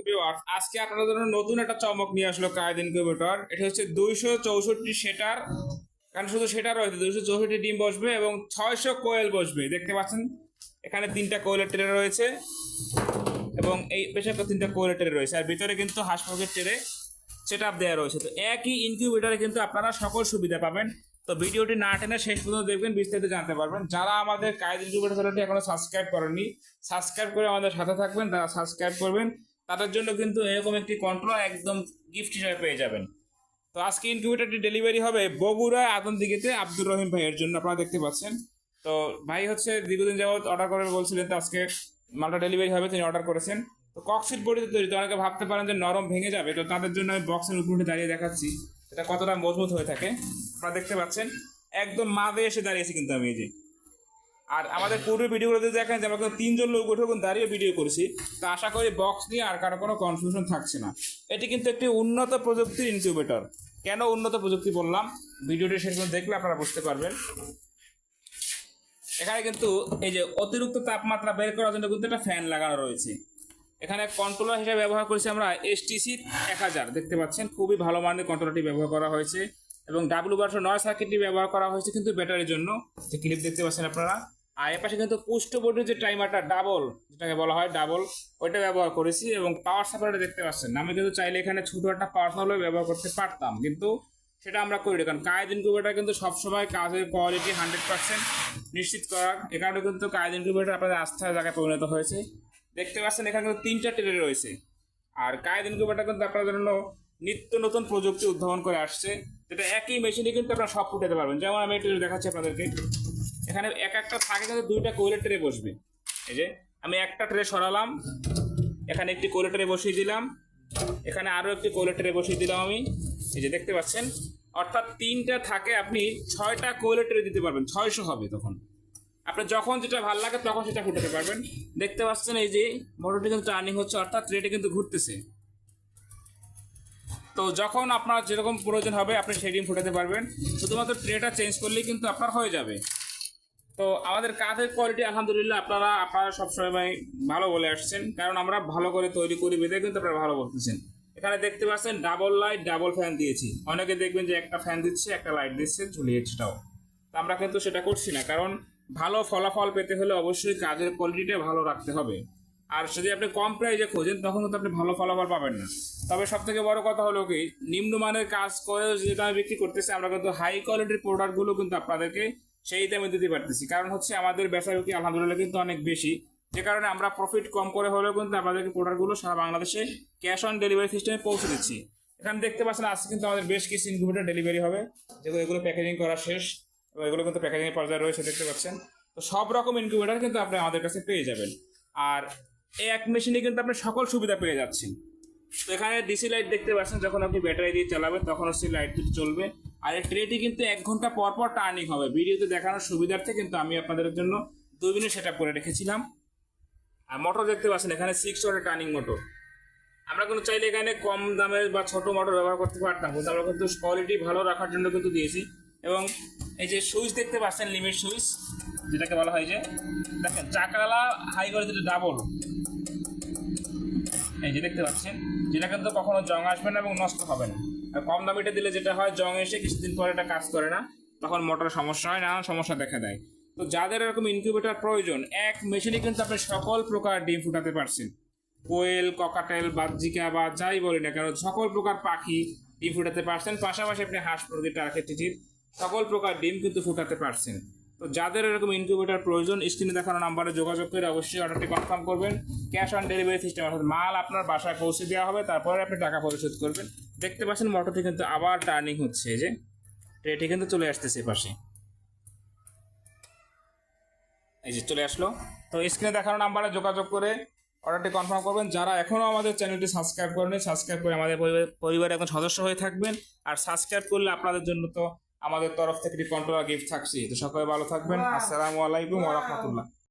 আলাইকুম ভিউয়ার্স। আজকে আপনাদের জন্য নতুন একটা চমক নিয়ে আসলো কায়েদ ইনকিউবেটর। এটা হচ্ছে 264 সেটার, কারণ শুধু সেটার রয়েছে 264 ডিম বসবে এবং 600 কোয়েল বসবে। দেখতে পাচ্ছেন এখানে 3টা কোয়েলের ট্রে রয়েছে এবং এই পেছনে 3টা কোয়েলের ট্রে রয়েছে, আর ভিতরে কিন্তু হাঁস মুরগির ট্রে সেট আপ দেওয়া রয়েছে। তো একই ইনকিউবেটরে কিন্তু আপনারা সকল সুবিধা পাবেন। তো ভিডিওটি না টেনে শেষ পর্যন্ত দেখবেন, বিস্তারিত জানতে পারবেন। যারা আমাদের কায়েদ ইনকিউবেটর চ্যানেলটি এখনো সাবস্ক্রাইব করেননি, সাবস্ক্রাইব করে আমাদের সাথে থাকবেন। যারা সাবস্ক্রাইব করবেন তাদের জন্য কিন্তু এরকম একটি কন্ট্রোল একদম গিফট হিসেবে পেয়ে যাবেন। তো আজকে ইনকিউবেটরটি ডেলিভারি হবে বগুড়া আদমদিঘিতে আব্দুর রহিম ভাইয়ের জন্য। আপনারা দেখতে পাচ্ছেন, তো ভাই হচ্ছে দীর্ঘদিন যাবত অর্ডার করে বলছিলেন, তো আজকে মালটা ডেলিভারি হবে, তিনি অর্ডার করেছেন। তো ককশিট বডিতে তৈরি, তো অনেকে ভাবতে পারেন যে নরম ভেঙে যাবে, তো তাদের জন্য আমি বক্সের উপরে দাঁড়িয়ে দেখাচ্ছি এটা কতটা মজবুত হয়ে থাকে। আপনারা দেখতে পাচ্ছেন একদম মাঝে এসে দাঁড়িয়েছি কিন্তু আমি এই যে। আর আমাদের পূর্বে ভিডিওগুলোতে দেখেন যে আমরা কিন্তু 3জন লোক উঠে দাঁড়িয়ে ভিডিও করেছি। তো আশা করি বক্স নিয়ে আর কারো কোনো কনফিউশন থাকছে না। এটি কিন্তু একটি উন্নত প্রযুক্তির ইনকিউবেটর। কেন উন্নত প্রযুক্তি বললাম, ভিডিওটি শেষ পর্যন্ত দেখলে আপনারা বুঝতে পারবেন। এখানে কিন্তু এই যে অতিরিক্ত তাপমাত্রা বের করার জন্য কিন্তু একটা ফ্যান লাগানো রয়েছে। এখানে কন্ট্রোলার হিসেবে ব্যবহার করেছি আমরা এসটিসি 1000। দেখতে পাচ্ছেন খুবই ভালো মানের কন্ট্রোলারটি ব্যবহার করা হয়েছে এবং W1209 সার্কিটটি ব্যবহার করা হয়েছে কিন্তু ব্যাটারির জন্য, যে ক্লিপ দেখতে পাচ্ছেন আপনারা। আর এর পাশে কিন্তু পুষ্ট বোর্ডের যে টাইমারটা ডাবল, যেটাকে বলা হয় ডাবল, ওইটা ব্যবহার করেছি এবং পাওয়ার সাপ্লাইটা দেখতে পাচ্ছেন। আমি কিন্তু চাইলে এখানে ছোটো একটা পাওয়ার সাপ্লাই ব্যবহার করতে পারতাম, কিন্তু সেটা আমরা করি না, কারণ কায়েদ ইনকিউবেটর কিন্তু সবসময় কাজের কোয়ালিটি 100% নিশ্চিত করার। এ কারণে কিন্তু কায়েদ ইনকিউবেটর আপনাদের আস্থার জায়গায় পরিণত হয়েছে। দেখতে পাচ্ছেন এখানে কিন্তু 3টা ট্রে রয়েছে। আর কায়েদ ইনকিউবেটর কিন্তু আপনাদের জন্য নিত্য নতুন প্রযুক্তি উদ্ভাবন করে আসছে, যেটা একই মেশিনে কিন্তু আপনারা সব ফুটাতে পারবেন। যেমন আমি একটু দেখাচ্ছি আপনাদেরকে, এখানে একটা থাকে কিন্তু 2টা কোয়েলের ট্রে বসবে। এই যে আমি একটা ট্রে সরালাম, এখানে একটি কোয়েলের ট্রে বসিয়ে দিলাম, এখানে আরও একটি কোয়েলের ট্রে বসিয়ে দিলাম আমি। এই যে দেখতে পাচ্ছেন, অর্থাৎ 3টা থাকে, আপনি 6টা কোয়েলের ট্রে দিতে পারবেন, 600 হবে তখন। আপনি যখন যেটা ভালো লাগে তখন সেটা ফুটাতে পারবেন। দেখতে পাচ্ছেন এই যে মোটরটি কিন্তু টার্নিং হচ্ছে, অর্থাৎ ট্রেটি কিন্তু ঘুরতেছে। তো যখন আপনার যেরকম প্রয়োজন হবে আপনি সেই ডিম ফুটাতে পারবেন, শুধুমাত্র ট্রেটা চেঞ্জ করলেই কিন্তু আপনার হয়ে যাবে। তো আমাদের কাজের কোয়ালিটি আলহামদুলিল্লাহ আপনারা সবসময় ভালো বলে আসছেন, কারণ আমরা ভালো করে তৈরি করি বেঁধে কিন্তু আপনারা ভালো বলতেছেন। এখানে দেখতে পাচ্ছেন ডাবল লাইট ডাবল ফ্যান দিয়েছি। অনেকে দেখবেন যে একটা ফ্যান দিচ্ছে একটা লাইট দিচ্ছে ঝুলিয়ে, সেটাও তো আমরা কিন্তু সেটা করছি না, কারণ ভালো ফলাফল পেতে হলে অবশ্যই কাজের কোয়ালিটিটা ভালো রাখতে হবে। আর যদি আপনি কম প্রাইজে খোঁজেন তখন কিন্তু আপনি ভালো ফলাফল পাবেন না। তবে সব থেকে বড় কথা হলো কি, নিম্নমানের কাজ করে যেটা আমি বিক্রি করতেছি, আমরা কিন্তু হাই কোয়ালিটির প্রোডাক্টগুলো কিন্তু আপনাদেরকে সেই দামে দিতে পারতেছি। কারণ হচ্ছে আমাদের বেচা বিক্রি আলহামদুলিল্লাহ কিন্তু অনেক বেশি, যে কারণে আমরা প্রফিট কম করে হলেও কিন্তু আপনাদেরকে প্রোডাক্টগুলো সারা বাংলাদেশে ক্যাশ অন ডেলিভারি সিস্টেমে পৌঁছে দিচ্ছি। এখানে দেখতে পাচ্ছেন আজকে কিন্তু আমাদের বেশ কিছু ইনকিউবেটর ডেলিভারি হবে, যেগুলো এগুলো প্যাকেজিং করা শেষ এবং এগুলো কিন্তু প্যাকেজিংয়ের পর্যায়ে রয়েছে, দেখতে পাচ্ছেন। তো সব রকম ইনকিউবেটর কিন্তু আপনি আমাদের কাছে পেয়ে যাবেন, আর এই এক মেশিনে কিন্তু আপনি সকল সুবিধা পেয়ে যাচ্ছেন। তো এখানে ডিসি লাইট দেখতে পাচ্ছেন, যখন আপনি ব্যাটারি দিয়ে চালাবেন তখন হচ্ছে লাইট চলবে। আর এই ট্রেটি কিন্তু 1 ঘন্টা পর পর টার্নিং হবে। ভিডিওতে দেখানোর সুবিধার্থে কিন্তু আমি আপনাদের জন্য 2 মিনিট সেট আপ করে রেখেছিলাম। আর মোটর দেখতে পাচ্ছেন এখানে 6 ওয়াটের টার্নিং মোটর। আমরা কিন্তু চাইলে এখানে কম দামের বা ছোট মোটর ব্যবহার করতে পারতাম, কিন্তু আমরা কিন্তু কোয়ালিটি ভালো রাখার জন্য কিন্তু দিয়েছি। এবং এই যে সুইচ দেখতে পাচ্ছেন, লিমিট সুইচ যেটাকে বলা হয়, যে দেখেন চাকালা হাই করে যেটা ডাবল, এই যে দেখতে পাচ্ছেন, যেটা কিন্তু কখনো জং আসবে না এবং নষ্ট হবে না। আর কম দামিটা দিলে যেটা হয়, জং এসে কিছুদিন পরে এটা কাজ করে না, তখন মোটরের সমস্যা হয়, নানান সমস্যা দেখা দেয়। তো যাদের এরকম ইনকিউবেটর প্রয়োজন, এক মেশিনে কিন্তু আপনি সকল প্রকার ডিম ফুটাতে পারছেন। কোয়েল, ককাটেল, বাজিকা বা যাই বলি না কেন, সকল প্রকার পাখি ডিম ফুটাতে পারছেন। পাশাপাশি আপনি হাঁস, মুরগি, টার্কি, টিটির সকল প্রকার ডিম কিন্তু ফুটাতে পারছেন। তো যাদের এরকম ইনকিউবেটর প্রয়োজন, স্ক্রিনে দেখানো নাম্বারে যোগাযোগ করে অবশ্যই অর্ডারটি কনফার্ম করবেন। ক্যাশ অন ডেলিভারি সিস্টেম, অর্থাৎ মাল আপনার বাসায় পৌঁছে দেওয়া হবে, তারপরে আপনি টাকা পরিশোধ করবেন। দেখতে পাচ্ছেন মোটরটি কিন্তু আবার টার্নিং হচ্ছে, যে ট্রেটি কিন্তু চলে আসতেছে পাশে, এই যে চলে আসলো। তো স্ক্রিনে দেখানো নাম্বারে যোগাযোগ করে অর্ডারটি কনফার্ম করবেন। যারা এখনও আমাদের চ্যানেলটি সাবস্ক্রাইব করেনি, সাবস্ক্রাইব করে আমাদের পরিবারের একজন সদস্য হয়ে থাকবেন। আর সাবস্ক্রাইব করলে আপনাদের জন্য তো আমাদের তরফ থেকে কন্ট্রোলার গিফট থাকছে। তো সকলে ভালো থাকবেন। আসসালামু আলাইকুম ওয়া রাহমাতুল্লাহ।